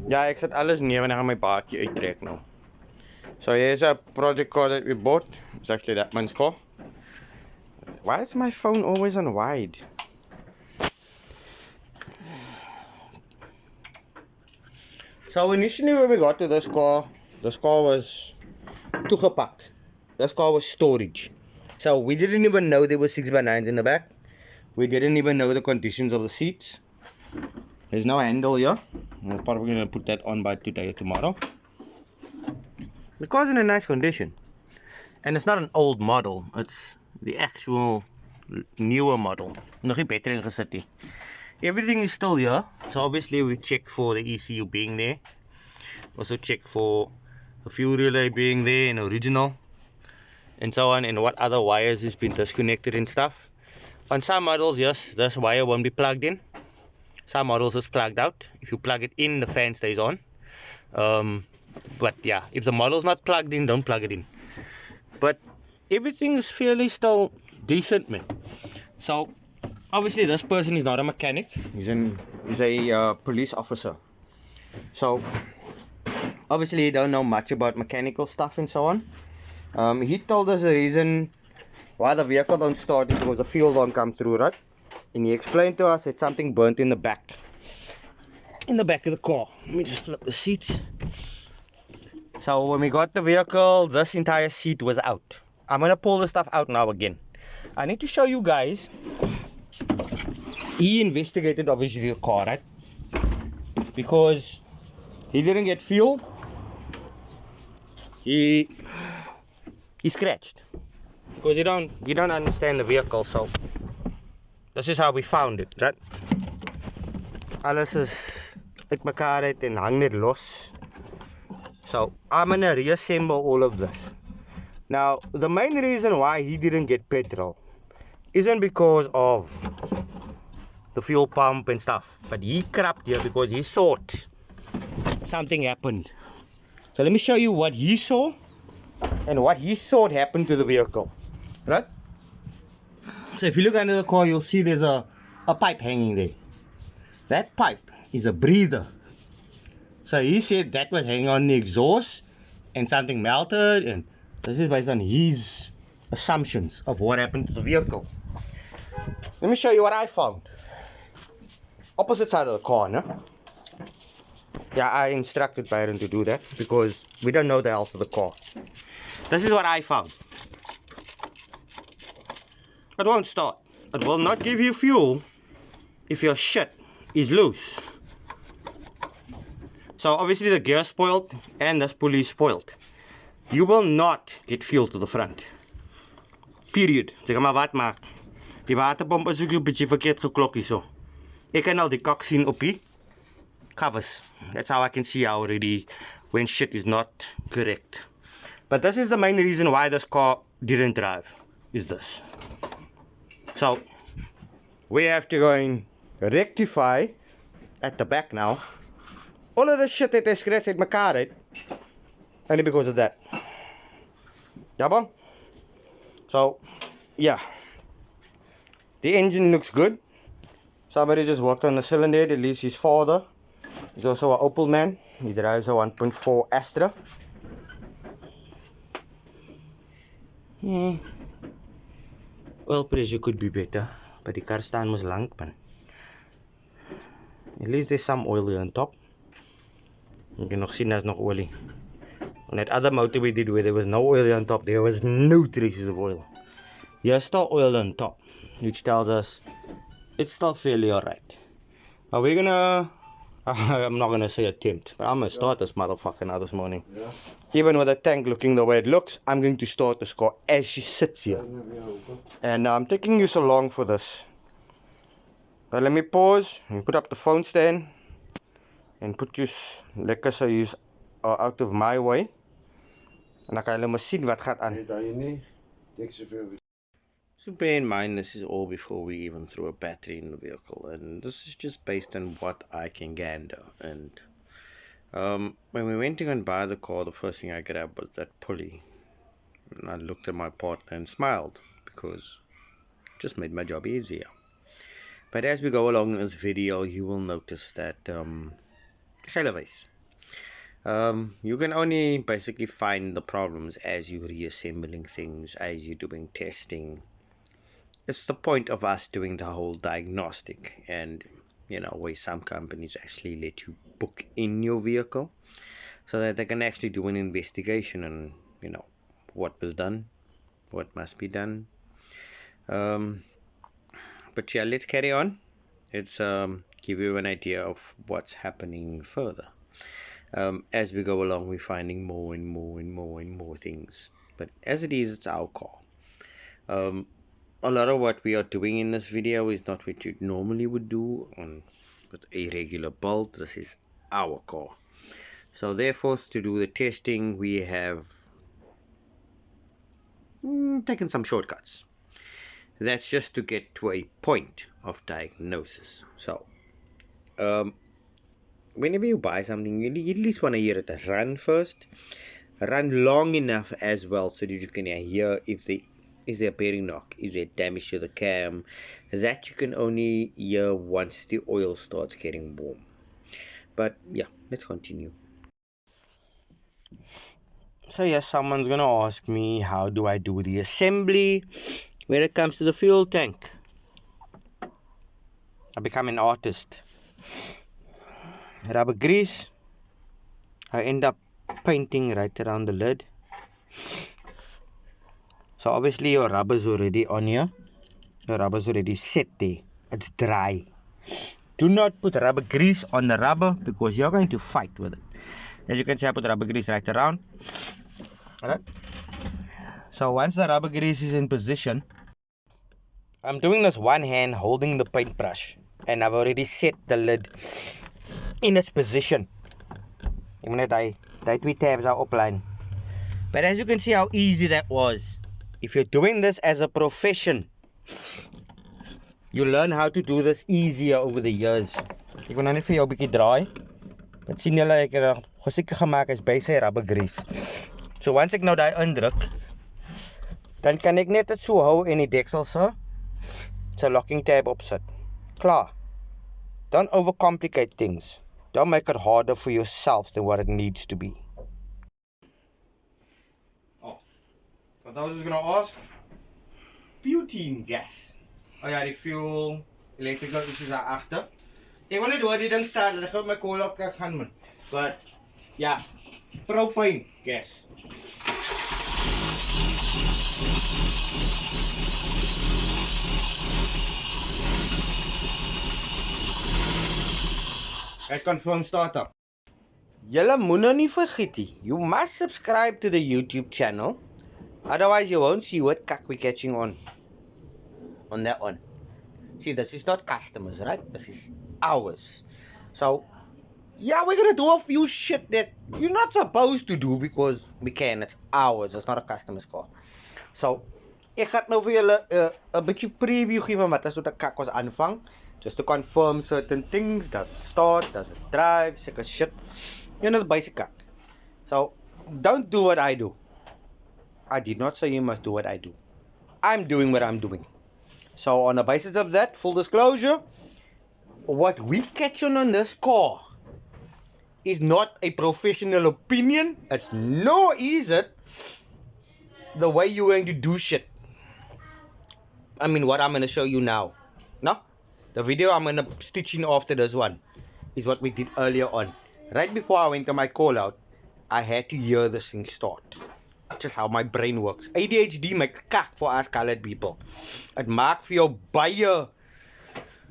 Ja, ek sit alles neer wanneer ek my baadjie uittrek nou. So here's a project car that we bought. It's actually that man's car. Why is my phone always on wide? So initially when we got to this car was toegepakt. This car was storage. So we didn't even know there were 6x9s in the back. We didn't even know the conditions of the seats. There's no handle here. We're probably going to put that on by today or tomorrow. The car's in a nice condition. And it's not an old model. It's the actual newer model. Nog nie beter ingesit nie. Everything is still here. So obviously we check for the ECU being there. Also check for the fuel relay being there in original. And so on. And what other wires has been disconnected and stuff. On some models, yes, this wire won't be plugged in. Some models is plugged out. If you plug it in, the fan stays on. But yeah, if the model's not plugged in, don't plug it in. But everything is fairly still decent, man. So obviously this person is not a mechanic. He's a police officer. So obviously he don't know much about mechanical stuff and so on. He told us the reason why the vehicle don't start is because the fuel don't come through, right? And he explained to us it's something burnt in the back. In the back of the car. Let me just flip the seats. So when we got the vehicle, this entire seat was out. I'm going to pull the stuff out now again. I need to show you guys. He investigated obviously the car, right? Because he didn't get fuel. He scratched. Because you don't understand the vehicle, so this is how we found it, right? Alles is uitmekaar uit en hang net los. So I'm gonna reassemble all of this. Now the main reason why he didn't get petrol isn't because of the fuel pump and stuff, but he crapped here because he thought something happened. So let me show you what he saw and what he thought happened to the vehicle. Right? So if you look under the car, you'll see there's a pipe hanging there. That pipe is a breather. So he said that was hanging on the exhaust and something melted, and this is based on his assumptions of what happened to the vehicle. Let me show you what I found. Opposite side of the car, no? Yeah, I instructed Byron to do that because we don't know the health of the car. This is what I found. It won't start. It will not give you fuel if your shit is loose. So obviously the gear spoiled and this pulley spoiled. You will not get fuel to the front. Period. Zeg maar wat maak. Die waterpomp is ook 'n bietjie verkeerd geklok hierso. Ek kan al die kak sien op die covers. That's how I can see already when shit is not correct. But this is the main reason why this car didn't drive. Is this. So we have to go and rectify at the back now. All of this shit that I scratched at my car, right? Only because of that. Yeah, bon? So, yeah. The engine looks good. Somebody just worked on the cylinder, at least his father. He's also an OPELMAN. He drives a 1.4 Astra. Oil pressure could be better, but the car stand was lang, man. At least there's some oil here on top. You can nog sien there's nog olie. On that other motor we did where there was no oil on top, there was no traces of oil. There's still oil on top, which tells us it's still fairly alright. But we're gonna, I'm not gonna say attempt, but I'm gonna start this motherfucker now this morning. Yeah. Even with the tank looking the way it looks, I'm going to start this car as she sits here. And I'm taking you so long for this. But let me pause and put up the phone stand and put you lekker so you are out of my way. En dan kan jy maar sien wat gaat aan. So bear in mind, this is all before we even throw a battery in the vehicle, and this is just based on what I can gander. And when we went to go and buy the car, the first thing I grabbed was that pulley, and I looked at my partner and smiled because it just made my job easier. But as we go along in this video, you will notice that you can only basically find the problems as you're reassembling things, as you're doing testing. It's the point of us doing the whole diagnostic, and where some companies actually let you book in your vehicle so that they can actually do an investigation on what was done, what must be done. But yeah, let's carry on. Let's give you an idea of what's happening further. As we go along, we're finding more and more and more and more things. But as it is, it's our car. A lot of what we are doing in this video is not what you normally would do with a regular build. This is our car. So therefore, to do the testing, we have taken some shortcuts. That's just to get to a point of diagnosis. So whenever you buy something, you at least want to hear it run first. Run long enough as well so that you can hear if is there a bearing knock, is there damage to the cam. That you can only hear once the oil starts getting warm. But yeah, let's continue. So yes, someone's gonna ask me, how do I do the assembly when it comes to the fuel tank? I become an artist. Rubber grease, I end up painting right around the lid. So obviously your rubber's already on here. Your rubber's already set there. It's dry. Do not put rubber grease on the rubber because you're going to fight with it. As you can see, I put rubber grease right around. Alright. So once the rubber grease is in position, I'm doing this one hand holding the paintbrush, and I've already set the lid in its position. Even if I twee tabs are offline. But as you can see how easy that was. If you're doing this as a profession, you learn how to do this easier over the years. Ek wil nou net vir jou 'n bietjie draai. Wat sien julle, ek het geseker gemaak is by sy rubber grease. So once ek nou daai indruk, dan kan ek net dit so hou en die deksel se locking tab opsit. Klaar. Don't overcomplicate things. Don't make it harder for yourself than what it needs to be. Oh, what I was just gonna ask, butane gas. Oh ja, die fuel, electrical issues daar agter. Ek wil net hoor die ding staan, dat ek op my kool op kan gaan man. But ja, propane gas. Ek confirm startup. Julle moet nou nie vergeet nie. You must subscribe to the YouTube channel. Otherwise you won't see what kak we catching on that one. See, this is not customers, right? This is ours. So yeah, we're gonna do a few shit that you're not supposed to do because we can. It's ours. It's not a customer's car. So ek gaan nou vir julle 'n bietjie preview gee van wat as wat 'n kak ons aanvang. Just to confirm certain things. Does it start? Does it drive? Such shit. You know, the basic cut. So don't do what I do. I did not say you must do what I do. I'm doing what I'm doing. So on the basis of that, full disclosure, what we catch on this car is not a professional opinion. It's nor is it the way you're going to do shit. I mean, what I'm going to show you now. No? The video I'm going to stitch in after this one is what we did earlier on. Right before I went to my call out, I had to hear this thing start. Just how my brain works. ADHD makes kak for us colored people. It maak vir jou baie,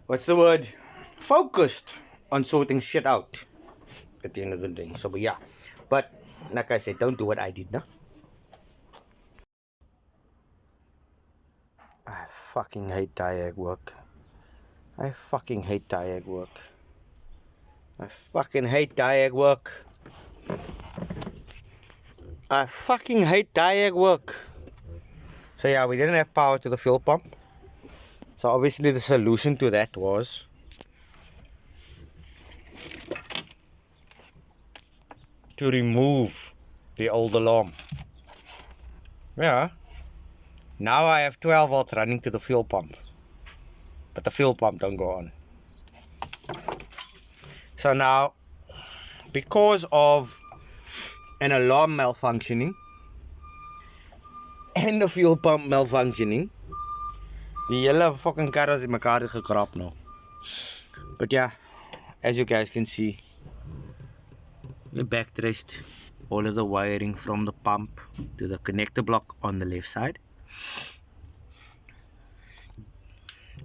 what's the word? Focused on sorting shit out at the end of the day. So yeah. But like I said, don't do what I did, no? I fucking hate diag work. I fucking hate diag work. I fucking hate diag work. I fucking hate diag work. So yeah, we didn't have power to the fuel pump. So obviously the solution to that was to remove the old alarm. Yeah. Now I have 12 volts running to the fuel pump. but the fuel pump don't go on. So now, because of an alarm malfunctioning and the fuel pump malfunctioning, die hele fucking kar is in mekaar gekrap nou. But yeah, as you guys can see, we backtraced all of the wiring from the pump to the connector block on the left side,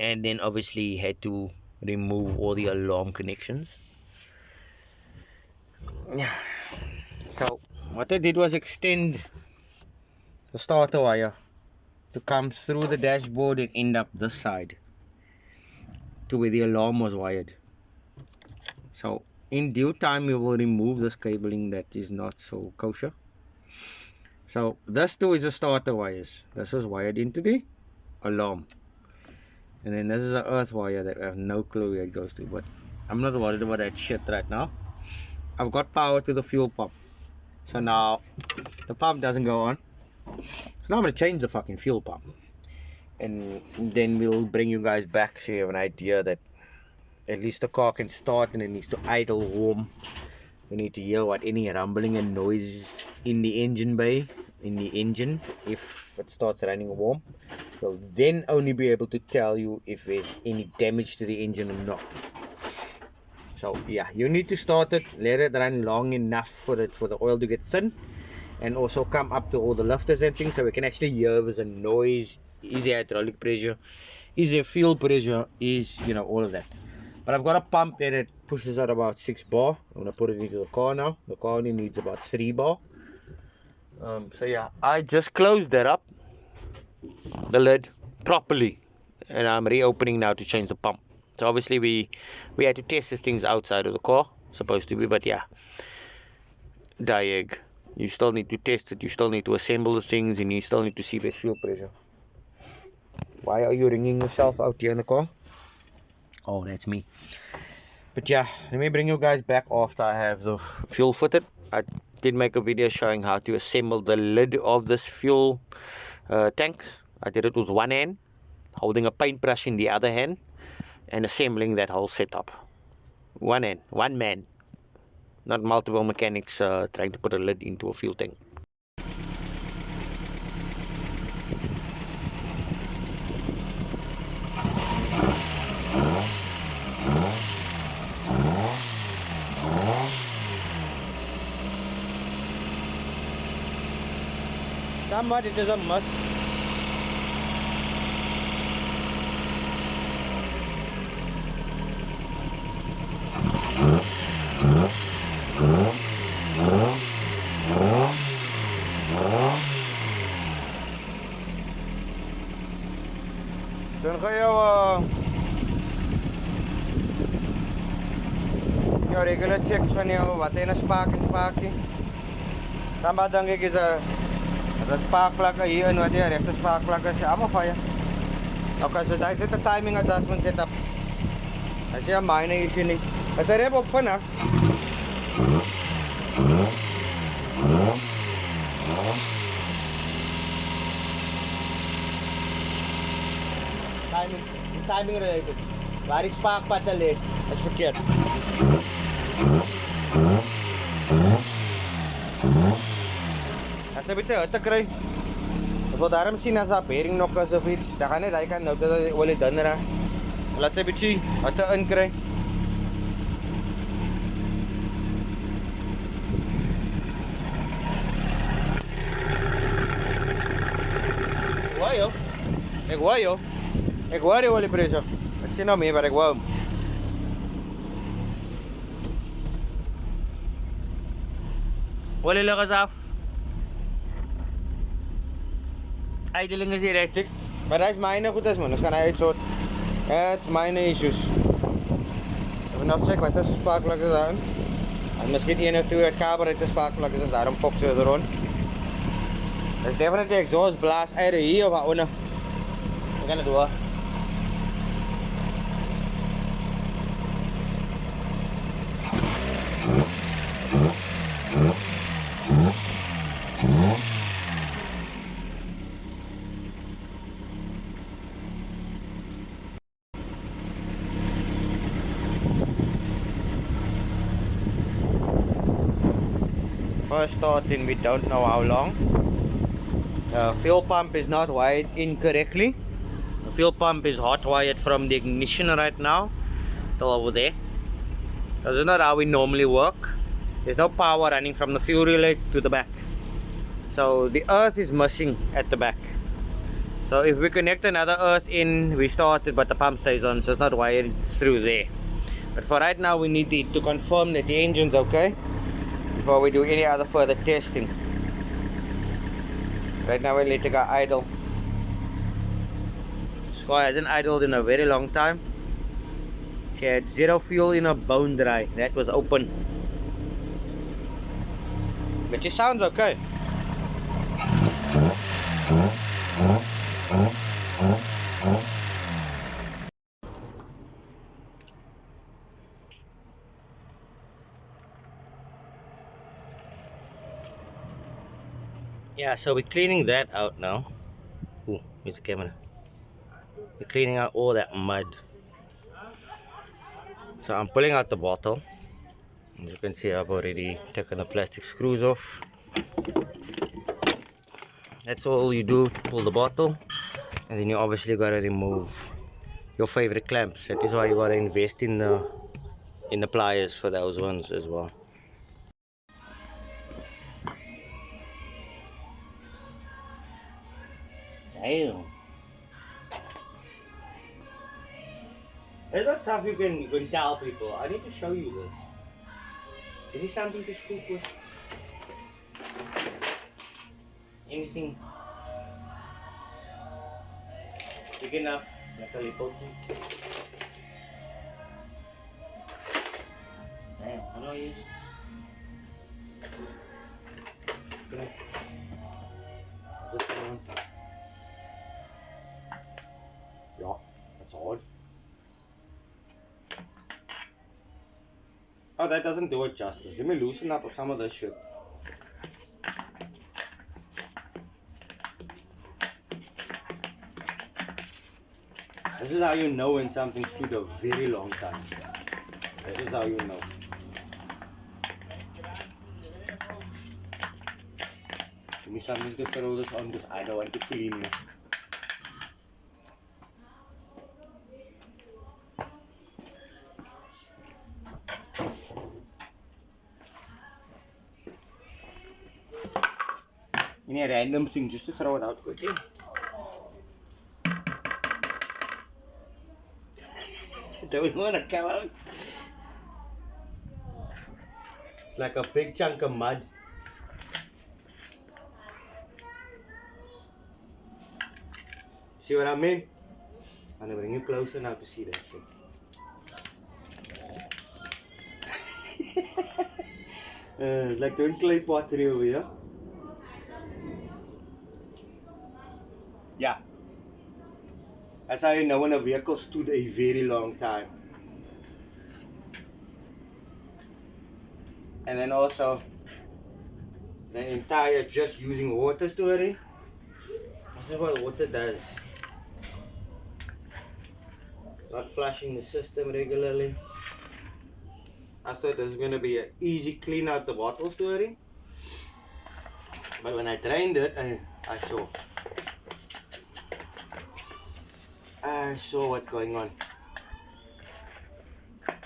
and then obviously had to remove all the alarm connections. Yeah. So what I did was extend the starter wire to come through the dashboard and end up this side to where the alarm was wired. So in due time we will remove this cabling that is not so kosher. So this too is the starter wires. This was wired into the alarm, and then this is an earth wire that I have no clue where it goes to, but I'm not worried about that shit right now. I've got power to the fuel pump, so now the pump doesn't go on. So now I'm going to change the fucking fuel pump, and then we'll bring you guys back so you have an idea that at least the car can start and it needs to idle warm. We need to hear what any rumbling and noise in the engine bay, in the engine, if it starts running warm. We'll then only be able to tell you if there's any damage to the engine or not. So yeah, you need to start it, let it run long enough for the oil to get thin, and also come up to all the lifters and things so we can actually hear if there's a noise, is there hydraulic pressure, is there fuel pressure, is, you know, all of that. But I've got a pump there that pushes out about 6 bar. I'm going to put it into the car now. The car only needs about 3 bar. So yeah, I just closed that up, the lid, properly, and I'm reopening now to change the pump. So obviously we had to test these things outside of the car, supposed to be, but yeah, diag. You still need to test it, you still need to assemble the things, and you still need to see if there's fuel pressure. Why are you ringing yourself out here in the car? Oh, that's me. But yeah, let me bring you guys back after I have the fuel fitted. I did make a video showing how to assemble the lid of this fuel tanks. I did it with one hand, holding a paintbrush in the other hand, and assembling that whole setup. One hand, one man, not multiple mechanics trying to put a lid into a fuel tank. Somebody it is a must. Dan ga jou regular checks van jou, wat in een spaak en spaakie. Somebody denk ik is een spaakplak hier en wat hier, rechte spaakplak is allemaal van je. Okay, so dat is de timing adjustment setup. Als je een minor issue niet. Als er heb op vanaf. Timing related. Waar is spaakpad ligt? Dat is verkeerd. Als je een beetje hitte krijgt, ik wil daarom zien als dat bearing nog is of iets. Dan ga je niet nou dat de olie dun raakt. Laat je een beetje hitte in krijgt. Ik hoor joh. Ik hoor die olie pressure. Ik zie nou meer, maar ik hoor hem. Olie lig is af. Idling is hier hectic. Maar dat is minor goed is man, dat gaan hij uitzoeken. That's minor issues. Even nog check wat is de spaakplak is aan. En misschien 1 of 2 uit kabel uit de spaakplak is, daarom fokt ze er rond. Dat is definitely exhaust blaas eieren hier of waaronder. We gaan het doen. first start in we don't know how long. The fuel pump is not wired incorrectly. The fuel pump is hot wired from the ignition right now till over there. This is not how we normally work. There's no power running from the fuel relay to the back. So the earth is missing at the back. So if we connect another earth in, we start it, but the pump stays on, so it's not wired through there. But for right now, we need to confirm that the engine's okay before we do any other further testing. Right now, we're letting our idle. This car hasn't idled in a very long time. She had zero fuel in her bone dry. That was open. But she sounds okay. Yeah, so we're cleaning that out now. Ooh, here's the camera. We're cleaning out all that mud. So I'm pulling out the bottle. As you can see, I've already taken the plastic screws off. That's all you do to pull the bottle. And then you obviously gotta remove your favorite clamps. That is why you gotta invest in the pliers for those ones as well. Damn. It's not stuff you can tell people. I need to show you this. Is this something to scoop with? Anything big enough, like a little thing. Damn, I know you. Okay. What's this one? Yeah, that's odd. Oh, that doesn't do it justice. Let me loosen up some of this shit. This is how you know when something stood a very long time. This is how you know. Give me something to throw this on because I don't want to clean it. Any random thing just to throw it out quickly. Don't want to come out. It's like a big chunk of mud. See what I mean? I'm gonna bring you closer now to see that shit. It's like doing clay pottery over here. Yeah. That's how you know when a vehicle stood a very long time. And then also the entire just using water story. This is what water does. Not flushing the system regularly. I thought this was going to be an easy clean out the bottle story. But when I drained it, I saw what's going on. I'm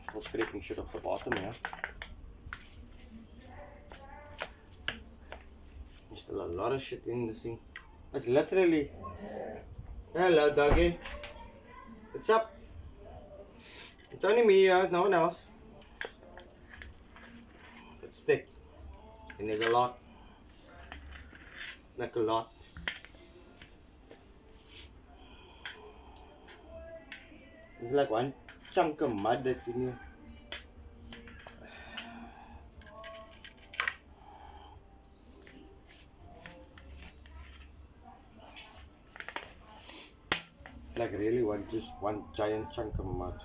still scraping shit off the bottom here. There's still a lot of shit in this thing. It's literally... Hello, doggy. What's up? It's only me here, no one else. It's thick. And there's a lot. Like a lot. There's like one chunk of mud that's in here. It's like really just one giant chunk of mud.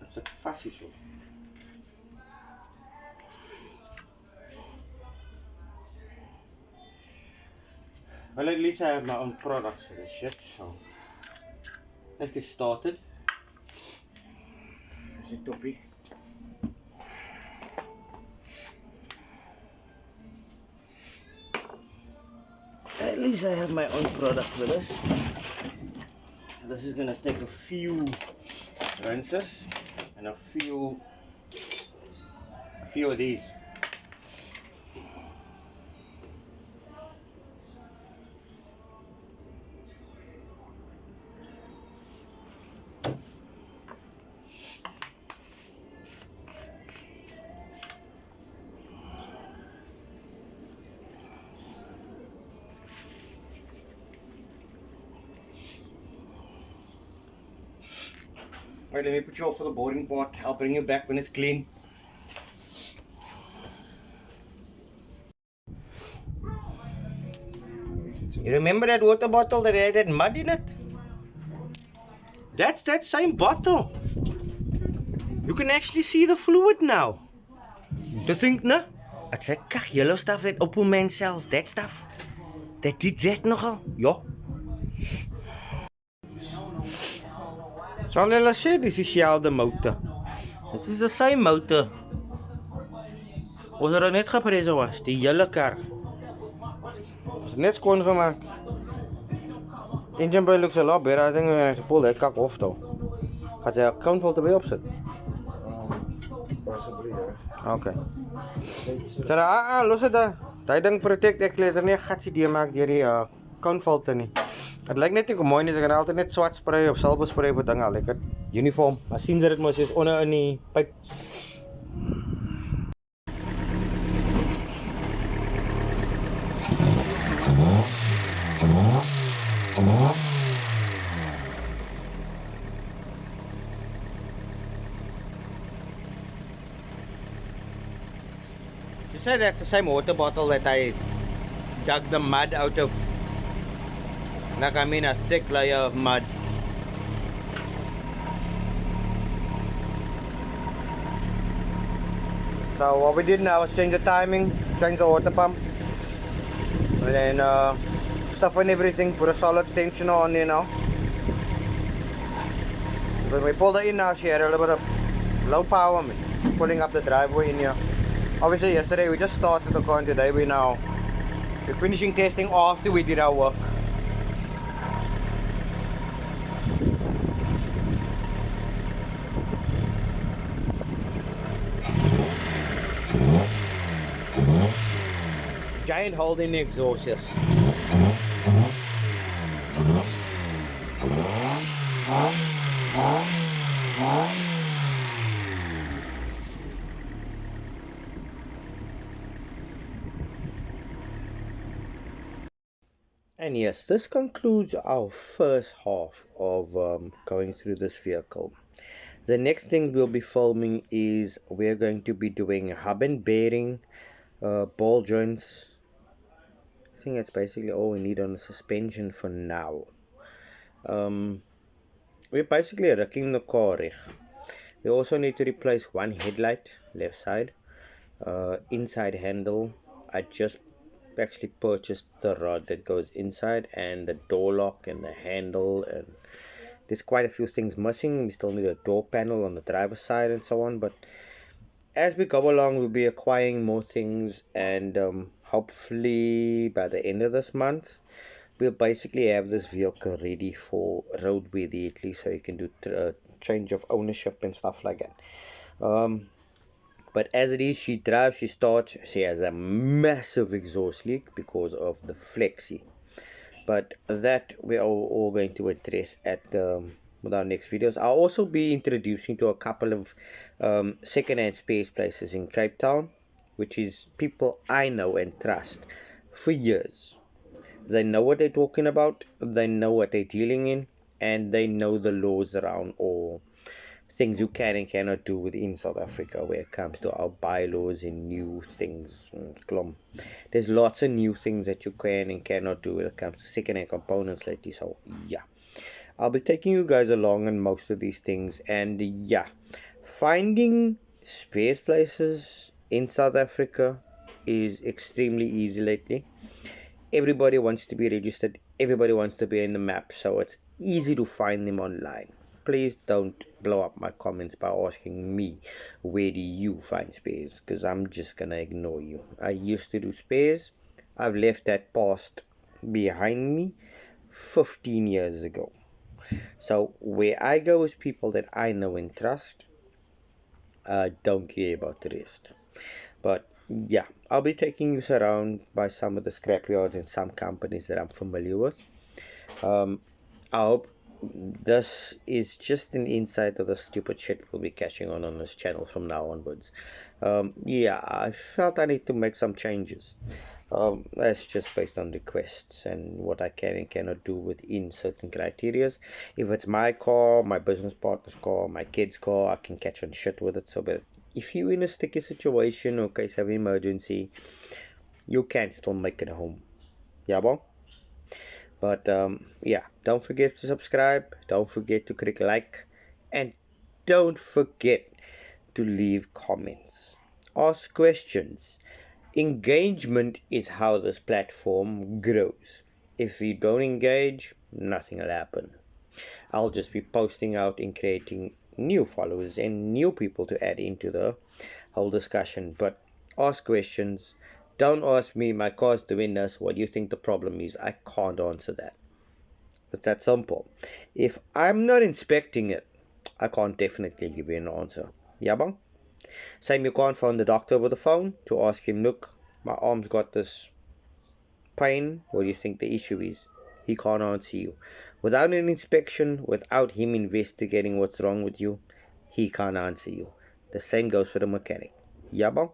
It's like fussy so. Well, at least I have my own products for this shit, so let's get started. Is it toppy? least I have my own product for this. This is gonna take a few rinses and a few of these. Alright, let me put you off for the boarding part. I'll bring you back when it's clean. You remember that water bottle that had that mud in it? That's that same bottle. You can actually see the fluid now. To think, no? It's that kak yellow stuff that OPELMAN sells. That stuff. That did that nogal. Ja. Sal hulle sê dis dieselfde motor. Dit is die same motor. Ons het dit net gepreso was, die hele kar. Ons het net skoon gemaak. Engine bay looks a lot better. I think we're going to pull that kak off though. Gaat sy account wel erbij opsit? Possibly, yeah. Okay. So los dit daar. Daai ding protect ek letter nie gatsie deur maak deur die account falte nie. Dit lyk net nie kom mooi nie, so ek kan altyd net swart spray of silver spray vir dinge al. Ek het uniform. Maar sien jy dit mos is onder in die pyp. You say that's the same water bottle that I dug the mud out of. Like I mean a thick layer of mud. So what we did now was change the timing, change the water pump, and then stuff and everything, put a solid tensioner on there now. When we pulled it in now, she had a little bit of low power pulling up the driveway in here. Obviously yesterday we just started the car and today we're finishing testing after we did our work. Giant hole in the exhaust, yes. And yes, this concludes our first half of going through this vehicle. The next thing we'll be filming is we're going to be doing hub and bearing, ball joints. I think that's basically all we need on the suspension for now. We're basically wrecking the car. We also need to replace one headlight, left side, inside handle. I just actually purchased the rod that goes inside, and the door lock and the handle, and there's quite a few things missing. We still need a door panel on the driver's side and so on, but as we go along we'll be acquiring more things, and hopefully by the end of this month we'll basically have this vehicle ready for roadworthy, at least, so you can do change of ownership and stuff like that. But as it is, she drives, she starts, she has a massive exhaust leak because of the flexi. But that we are all going to address at with our next videos. I'll also be introducing to a couple of second-hand spares places in Cape Town, which is people I know and trust for years. They know what they're talking about, they know what they're dealing in, and they know the laws around all things you can and cannot do within South Africa when it comes to our bylaws and new things. There's lots of new things that you can and cannot do when it comes to second-hand components lately. So yeah, I'll be taking you guys along on most of these things. And yeah, finding spares places in South Africa is extremely easy lately. Everybody wants to be registered, everybody wants to be in the map, so it's easy to find them online. Please don't blow up my comments by asking me where do you find spares, because I'm just gonna ignore you. I used to do spares, I've left that past behind me 15 years ago. So where I go is people that I know and trust. I don't care about the rest. But yeah, I'll be taking you around by some of the scrapyards and some companies that I'm familiar with. Um, I hope this is just an insight of the stupid shit we'll be catching on this channel from now onwards. Yeah, I felt I need to make some changes. That's just based on requests and what I can and cannot do within certain criterias. If it's my car, my business partner's car, my kid's car, I can catch on shit with it. So, but if you're in a sticky situation or case of emergency, you can still make it home. Yeah, bon? But yeah, don't forget to subscribe, don't forget to click like, and don't forget to leave comments. Ask questions. Engagement is how this platform grows. If you don't engage, nothing will happen. I'll just be posting out and creating new followers and new people to add into the whole discussion. But ask questions. Don't ask me, my car's doing this, what do you think the problem is? I can't answer that. It's that simple. If I'm not inspecting it, I can't definitely give you an answer. Yeah, bang? Same, you can't phone the doctor with the phone to ask him, look, my arm's got this pain. What do you think the issue is? He can't answer you. Without an inspection, without him investigating what's wrong with you, he can't answer you. The same goes for the mechanic. Yeah, bang?